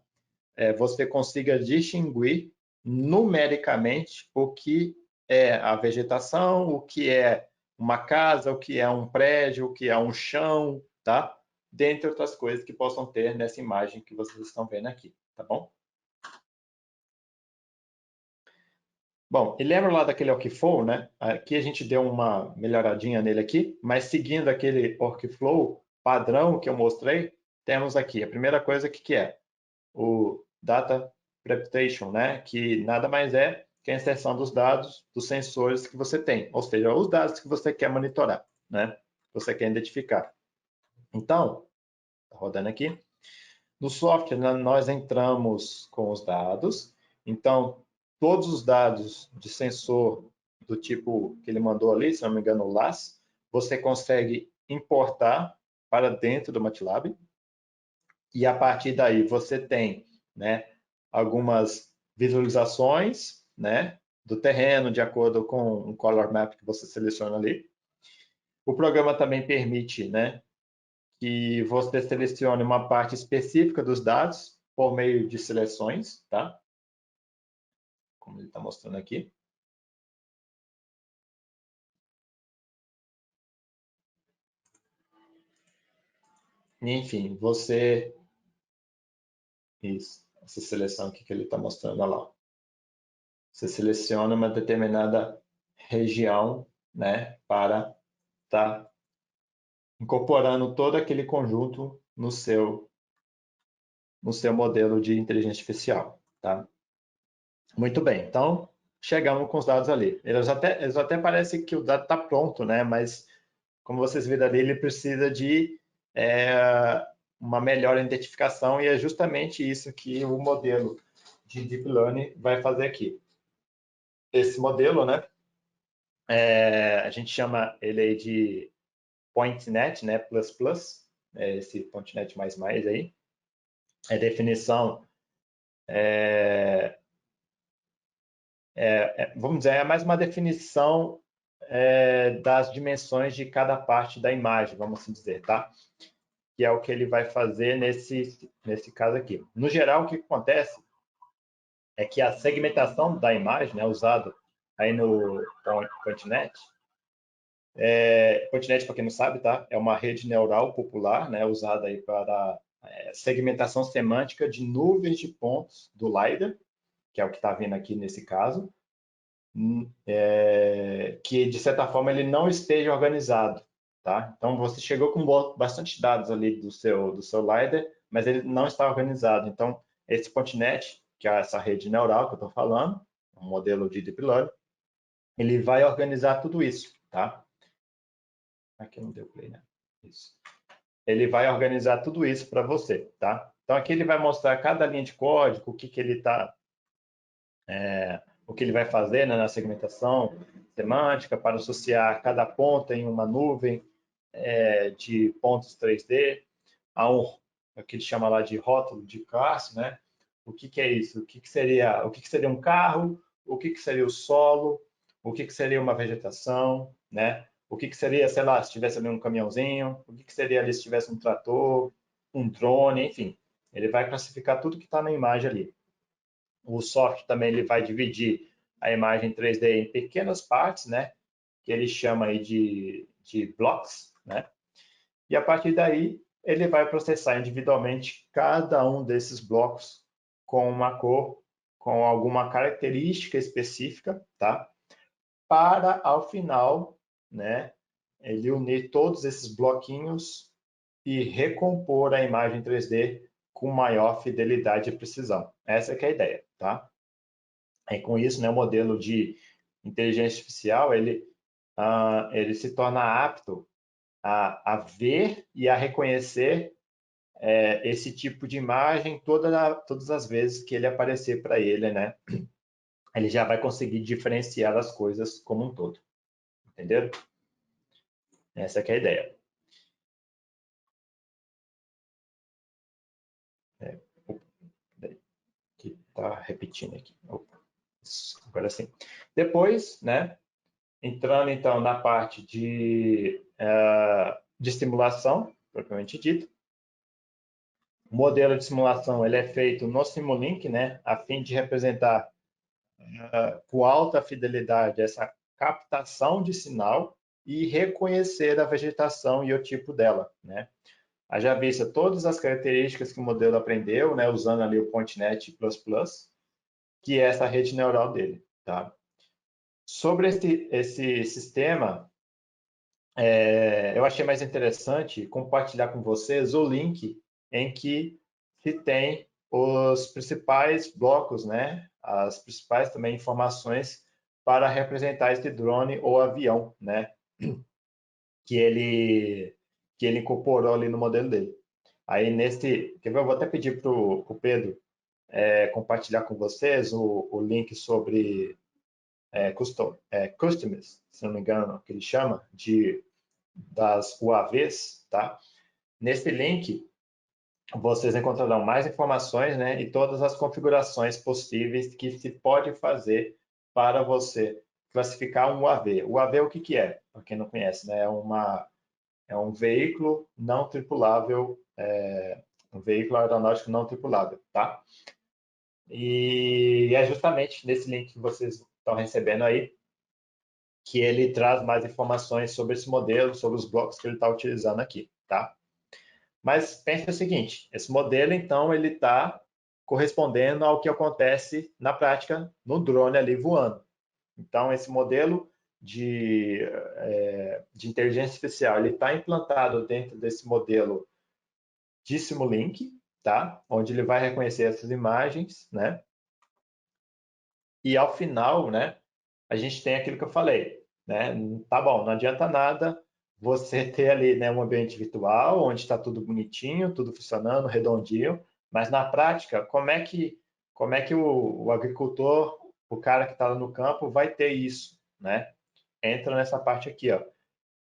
Você consiga distinguir numericamente o que é a vegetação, o que é uma casa, o que é um prédio, o que é um chão, tá? Dentre outras coisas que possam ter nessa imagem que vocês estão vendo aqui, tá bom? Bom, e lembra lá daquele workflow, né? Aqui a gente deu uma melhoradinha nele aqui, mas seguindo aquele workflow padrão que eu mostrei, temos aqui a primeira coisa que é o Data Preparation, né? Que nada mais é que a inserção dos dados dos sensores que você tem, ou seja, os dados que você quer monitorar, né? Que você quer identificar. Então, tá rodando aqui. No software, nós entramos com os dados. Então, todos os dados de sensor do tipo que ele mandou ali, se não me engano, o LAS, você consegue importar para dentro do MATLAB. E a partir daí você tem, né, algumas visualizações, né, do terreno de acordo com um color map que você seleciona ali. O programa também permite, né, que você selecione uma parte específica dos dados por meio de seleções, tá? Como ele está mostrando aqui. Enfim, você... Isso, essa seleção aqui que ele está mostrando lá. Você seleciona uma determinada região, né, para estar incorporando todo aquele conjunto no seu modelo de inteligência artificial, tá? Muito bem, então chegamos com os dados ali. Eles até parecem que o dado está pronto, né? Mas como vocês viram ali, ele precisa de uma melhor identificação e é justamente isso que o modelo de Deep Learning vai fazer aqui. Esse modelo, né? A gente chama ele aí de PointNet, né? Plus Plus, esse PointNet mais aí. A definição vamos dizer, é mais uma definição das dimensões de cada parte da imagem, vamos assim dizer, tá? Que é o que ele vai fazer nesse caso aqui. No geral, o que acontece é que a segmentação da imagem, né, usado aí no PointNet, PointNet, para quem não sabe, tá? É uma rede neural popular, né, usada aí para segmentação semântica de nuvens de pontos do LiDAR, que é o que está vindo aqui nesse caso, que de certa forma ele não esteja organizado, tá? Então você chegou com bastante dados ali do seu LiDAR, mas ele não está organizado. Então esse PointNet, que é essa rede neural que eu estou falando, um modelo de Deep Learning, ele vai organizar tudo isso, tá? Aqui não deu play, né? Isso. Ele vai organizar tudo isso para você, tá? Então aqui ele vai mostrar cada linha de código, o que ele está o que ele vai fazer, né, na segmentação semântica para associar cada ponta em uma nuvem de pontos 3D a o que ele chama lá de rótulo de classe, né? O que é isso? O que seria um carro? O que seria o solo? O que seria uma vegetação, né? O que seria, sei lá, se tivesse ali um caminhãozinho? O que seria ali se tivesse um trator, um drone, enfim. Ele vai classificar tudo que está na imagem ali. O software também ele vai dividir a imagem 3D em pequenas partes, né? Que ele chama aí de blocks, né? E a partir daí ele vai processar individualmente cada um desses blocos com uma cor, com alguma característica específica, tá? Para ao final, né? Ele unir todos esses bloquinhos e recompor a imagem 3D com maior fidelidade e precisão. Essa que é a ideia, tá? Aí, com isso, né, o modelo de inteligência artificial, ele se torna apto a ver e a reconhecer esse tipo de imagem todas as vezes que ele aparecer para ele, né? Ele já vai conseguir diferenciar as coisas como um todo. Entenderam? Essa que é a ideia. Que tá repetindo aqui. Opa, agora sim. Depois, né? Entrando então na parte de simulação, propriamente dito. O modelo de simulação ele é feito no Simulink, né? A fim de representar com alta fidelidade essa captação de sinal e reconhecer a vegetação e o tipo dela, né? Haja vista todas as características que o modelo aprendeu, né, usando ali o PointNet++, que é essa rede neural dele, tá? Sobre esse sistema, eu achei mais interessante compartilhar com vocês o link em que se tem os principais blocos, né? As principais também informações para representar esse drone ou avião, né? Que ele incorporou ali no modelo dele. Aí quer ver? Eu vou até pedir para o Pedro compartilhar com vocês o link sobre customs, se não me engano, que ele chama das UAVs, tá? Nesse link vocês encontrarão mais informações, né, e todas as configurações possíveis que se pode fazer para você classificar um UAV. O UAV o que que é? Para quem não conhece, né, é um veículo não tripulável, um veículo aeronáutico não tripulável, tá? E é justamente nesse link que vocês estão recebendo aí que ele traz mais informações sobre esse modelo, sobre os blocos que ele está utilizando aqui, tá? Mas pense o seguinte, esse modelo, então, ele está correspondendo ao que acontece na prática no drone ali voando. Então, esse modelo de inteligência artificial, ele está implantado dentro desse modelo de Simulink, tá? Onde ele vai reconhecer essas imagens, né? E ao final, né, a gente tem aquilo que eu falei, né? Tá bom, não adianta nada você ter ali, né, um ambiente virtual onde está tudo bonitinho, tudo funcionando, redondinho, mas na prática, como é que o agricultor, o cara que está lá no campo, vai ter isso, né? Entra nessa parte aqui, ó.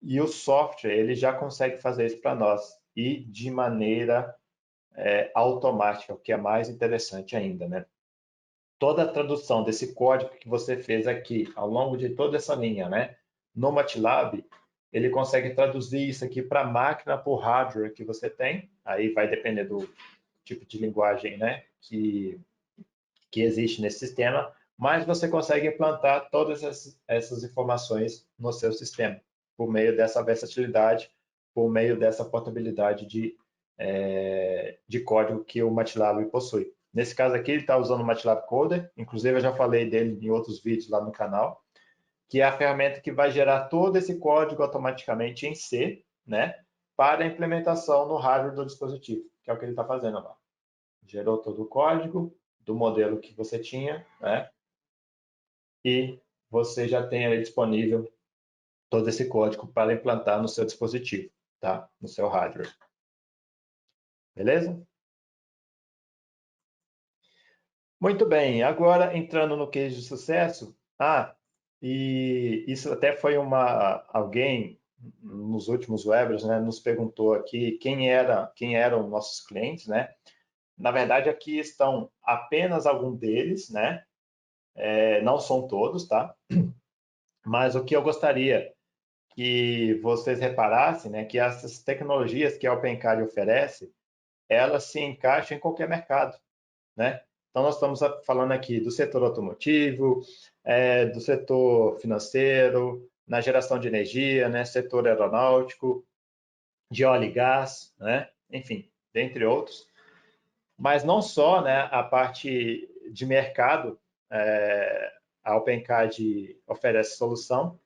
E o software ele já consegue fazer isso para nós e de maneira automática, o que é mais interessante ainda, né? Toda a tradução desse código que você fez aqui, ao longo de toda essa linha, né, no MATLAB, ele consegue traduzir isso aqui para a máquina, por hardware que você tem, aí vai depender do tipo de linguagem, né, que existe nesse sistema, mas você consegue implantar todas essas informações no seu sistema, por meio dessa versatilidade, por meio dessa portabilidade de código que o MATLAB possui. Nesse caso aqui, ele está usando o MATLAB Coder, inclusive eu já falei dele em outros vídeos lá no canal, que é a ferramenta que vai gerar todo esse código automaticamente em C, né, para a implementação no hardware do dispositivo, que é o que ele está fazendo lá. Gerou todo o código do modelo que você tinha, né, e você já tem ali disponível todo esse código para implantar no seu dispositivo, tá, no seu hardware. Beleza? Muito bem, agora entrando no case de sucesso, e isso até foi alguém nos últimos webinars, né, nos perguntou aqui quem eram nossos clientes, né? Na verdade, aqui estão apenas alguns deles, né? Não são todos, tá? Mas o que eu gostaria que vocês reparassem, né, que essas tecnologias que a OpenCard oferece, elas se encaixam em qualquer mercado, né? Então, nós estamos falando aqui do setor automotivo, do setor financeiro, na geração de energia, né? Setor aeronáutico, de óleo e gás, né? Enfim, dentre outros. Mas não só, né, a parte de mercado, a OpenCard oferece solução,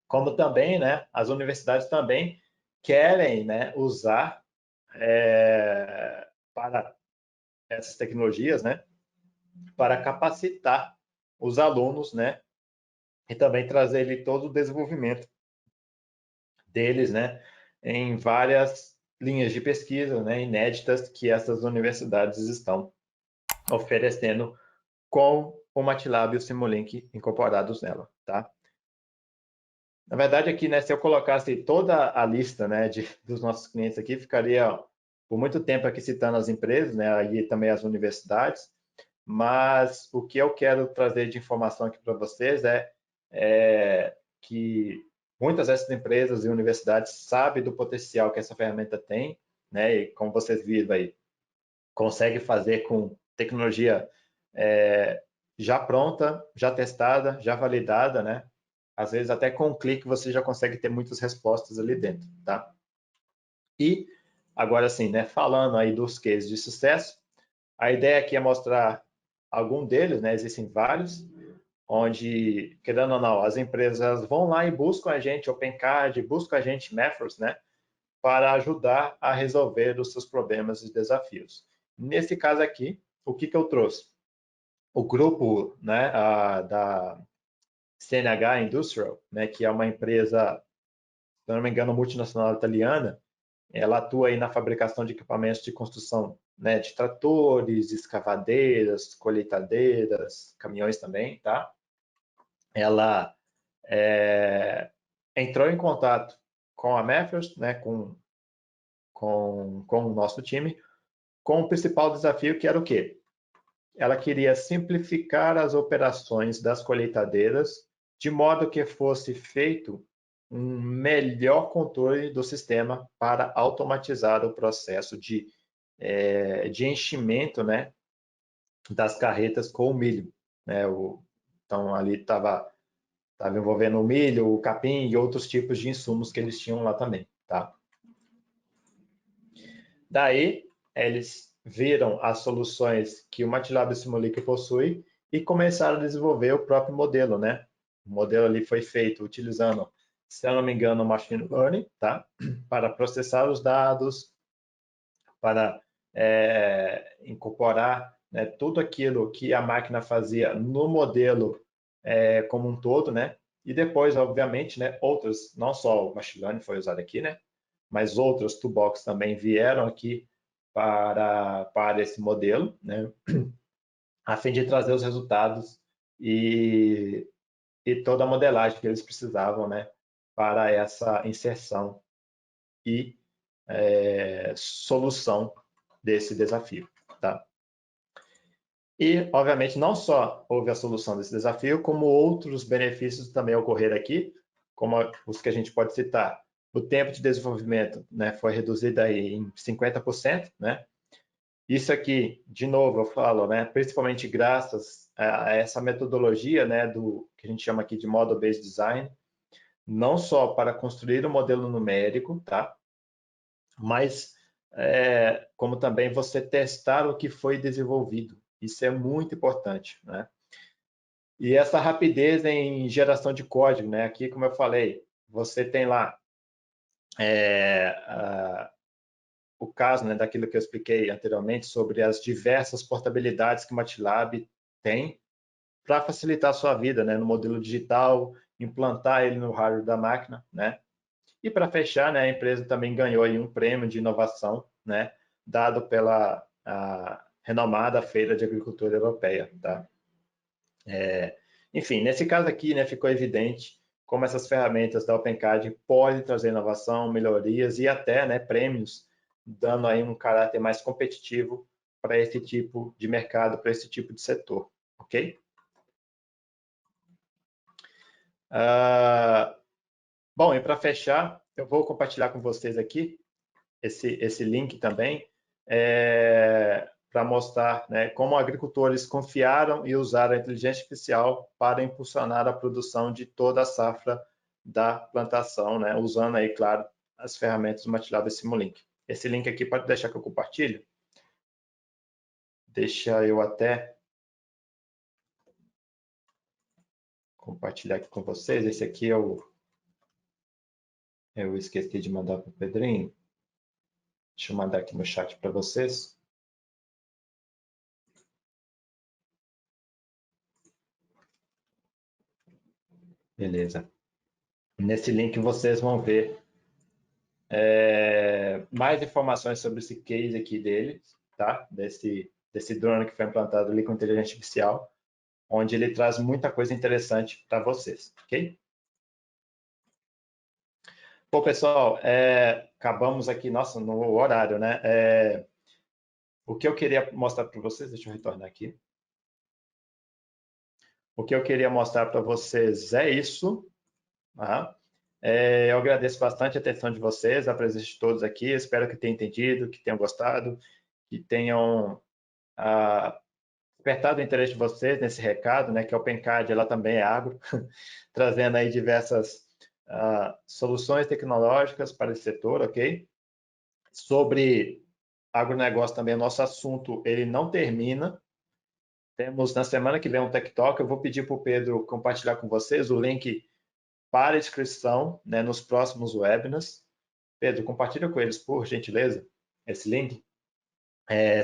como também, né, as universidades também querem, né, usar para essas tecnologias, né, para capacitar os alunos, né? E também trazer ele todo o desenvolvimento deles, né? Em várias linhas de pesquisa, né? Inéditas que essas universidades estão oferecendo com o MATLAB e o Simulink incorporados nela, tá? Na verdade, aqui, né, se eu colocasse toda a lista, né, dos nossos clientes aqui, ficaria por muito tempo aqui citando as empresas, né, e também as universidades, mas o que eu quero trazer de informação aqui para vocês é que muitas dessas empresas e universidades sabem do potencial que essa ferramenta tem, né, e como vocês viram aí, consegue fazer com tecnologia já pronta, já testada, já validada, né? Às vezes até com um clique você já consegue ter muitas respostas ali dentro, tá? E agora sim, né? Falando aí dos cases de sucesso, a ideia aqui é mostrar algum deles, né? Existem vários, onde, querendo ou não, as empresas vão lá e buscam a gente OpenCAD, buscam a gente Methods, né? Para ajudar a resolver os seus problemas e desafios. Nesse caso aqui, o que eu trouxe? O grupo, né, da CNH Industrial, né, que é uma empresa, se não me engano, multinacional italiana, ela atua aí na fabricação de equipamentos de construção, né, de tratores, escavadeiras, colheitadeiras, caminhões também, tá? Ela entrou em contato com a Matthews, né, com o nosso time, com o principal desafio que era o quê? Ela queria simplificar as operações das colheitadeiras de modo que fosse feito um melhor controle do sistema para automatizar o processo de enchimento, né, das carretas com o milho. Né? Então, ali estava envolvendo o milho, o capim e outros tipos de insumos que eles tinham lá também. Tá? Daí, eles viram as soluções que o MATLAB Simulink possui e começaram a desenvolver o próprio modelo, né? O modelo ali foi feito utilizando, se eu não me engano, machine learning, tá? Para processar os dados, para incorporar, né, tudo aquilo que a máquina fazia no modelo como um todo, né? E depois, obviamente, né, outras, não só o machine learning foi usado aqui, né? Mas outras toolbox também vieram aqui para esse modelo, né? A fim de trazer os resultados e toda a modelagem que eles precisavam, né? Para essa inserção e solução desse desafio, tá? E, obviamente, não só houve a solução desse desafio, como outros benefícios também ocorreram aqui, como os que a gente pode citar. O tempo de desenvolvimento, né, foi reduzido aí em 50%, né? Isso aqui, de novo, eu falo, né, principalmente graças a essa metodologia, né, do que a gente chama aqui de Model-Based Design, não só para construir um modelo numérico, tá? Mas como também você testar o que foi desenvolvido. Isso é muito importante, né? E essa rapidez em geração de código, né? Aqui, como eu falei, você tem lá o caso, né, daquilo que eu expliquei anteriormente sobre as diversas portabilidades que o MATLAB tem para facilitar a sua vida, né, no modelo digital, implantar ele no hardware da máquina, né? E para fechar, né, a empresa também ganhou aí um prêmio de inovação, né, dado pela renomada Feira de Agricultura Europeia, tá? Enfim, nesse caso aqui, né, ficou evidente como essas ferramentas da OpenCAD podem trazer inovação, melhorias e até, né, prêmios, dando aí um caráter mais competitivo para esse tipo de mercado, para esse tipo de setor, ok? Bom, e para fechar, eu vou compartilhar com vocês aqui esse link também, para mostrar, né, como agricultores confiaram e usaram a inteligência artificial para impulsionar a produção de toda a safra da plantação, né, usando aí, claro, as ferramentas do MATLAB e Simulink. Esse link aqui pode deixar que eu compartilho? Deixa eu até compartilhar aqui com vocês. Esse aqui eu esqueci de mandar para o Pedrinho. Deixa eu mandar aqui no chat para vocês. Beleza. Nesse link vocês vão ver mais informações sobre esse case aqui dele, tá? Desse drone que foi implantado ali com inteligência artificial, onde ele traz muita coisa interessante para vocês, ok? Bom, pessoal, acabamos aqui, nossa, no horário, né? O que eu queria mostrar para vocês, deixa eu retornar aqui. O que eu queria mostrar para vocês é isso, tá? Eu agradeço bastante a atenção de vocês, a presença de todos aqui. Espero que tenham entendido, que tenham gostado, que tenham despertado o interesse de vocês nesse recado, né? Que a Opencard ela também é agro, trazendo aí diversas soluções tecnológicas para esse setor, ok? Sobre agronegócio também, o nosso assunto ele não termina. Temos na semana que vem um Tech Talk. Eu vou pedir para o Pedro compartilhar com vocês o link para inscrição, né, nos próximos webinars. Pedro, compartilha com eles, por gentileza, esse link.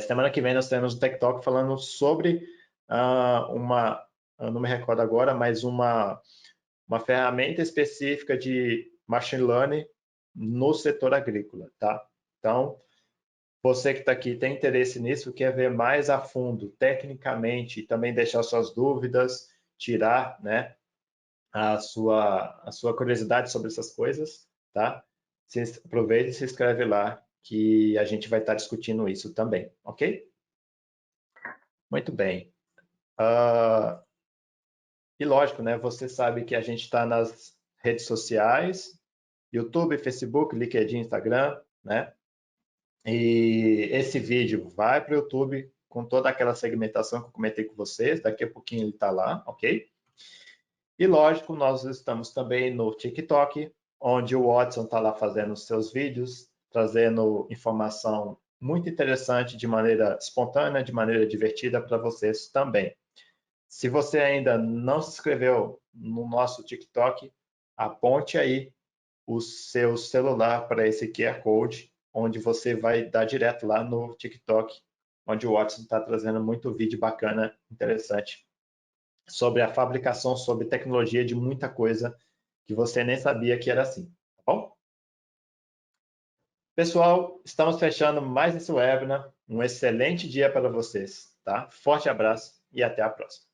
Semana que vem nós teremos um Tech Talk falando sobre eu não me recordo agora, mas uma ferramenta específica de machine learning no setor agrícola, tá? Então, você que está aqui tem interesse nisso, quer ver mais a fundo, tecnicamente, e também deixar suas dúvidas, tirar, né, a sua curiosidade sobre essas coisas, tá? Aproveite e se inscreve lá, que a gente vai estar discutindo isso também, ok? Muito bem. E lógico, né? Você sabe que a gente está nas redes sociais, YouTube, Facebook, LinkedIn, Instagram, né? E esse vídeo vai para o YouTube com toda aquela segmentação que eu comentei com vocês. Daqui a pouquinho ele está lá, ok? E lógico, nós estamos também no TikTok, onde o Watson está lá fazendo os seus vídeos, trazendo informação muito interessante de maneira espontânea, de maneira divertida para vocês também. Se você ainda não se inscreveu no nosso TikTok, aponte aí o seu celular para esse QR Code, onde você vai dar direto lá no TikTok, onde o Watson está trazendo muito vídeo bacana, interessante, sobre a fabricação, sobre tecnologia de muita coisa que você nem sabia que era assim, tá bom? Pessoal, estamos fechando mais esse webinar. Um excelente dia para vocês, tá? Forte abraço e até a próxima.